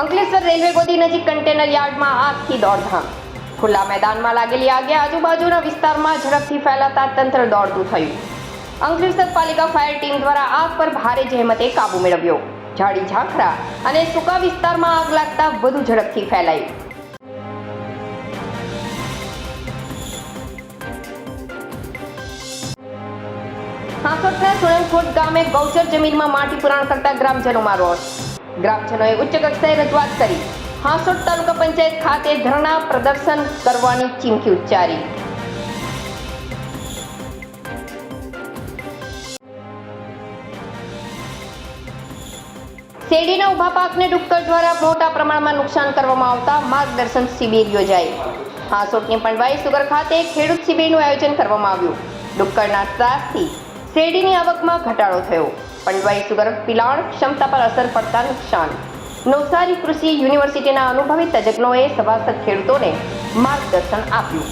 Ankleshwar railway ગોદી નજીક container યાર્ડમાં આગથી દોડધામ. ખુલ્લા મેદાનમાં લાગેલી આગે આજુબાજુના વિસ્તારમાં ઝડપથી ફેલાતા તંત્ર દોડતું થયું. અંકલેશ્વર પાલિકા ફાયર ટીમ દ્વારા આગ પર ભારે જહેમતે કાબુ મેળવ્યો. ઝાડી ઝાંખરા અને સૂકા વિસ્તારમાં આગ લાગતા વધુ ઝડપથી ફેલાઈ. હાંસોટના સોળંગકોટ ગામે ગૌચર જમીનમાં માટી પુરાણ કરતા ગ્રામજનોમાં રોષ. ગ્રામજનોએ ઉચ્ચ કક્ષાએ રજૂઆત કરી હાંસોટ તાલુકા પંચાયત ખાતે ધરણા પ્રદર્શન કરવાની ચીમકી ઉચ્ચારી. શેરડીના ઉભા પાકને ડુક્કર દ્વારા મોટા પ્રમાણમાં નુકસાન કરવામાં આવતા માર્ગદર્શન શિબિર યોજાઈ. હાંસોટની પંડવાઈ સુગર ખાતે ખેડૂત શિબિરનું આયોજન કરવામાં આવ્યું. ડુક્કરના ત્રાસથી શેરડીની આવકમાં ઘટાડો થયો. પંડવાઈ સુગર પિલાણ ક્ષમતા પર અસર પડતા નુકસાન. નવસારી કૃષિ યુનિવર્સિટીના અનુભવી તજજ્ઞોએ સભાસદ ખેડૂતોને માર્ગદર્શન આપ્યું.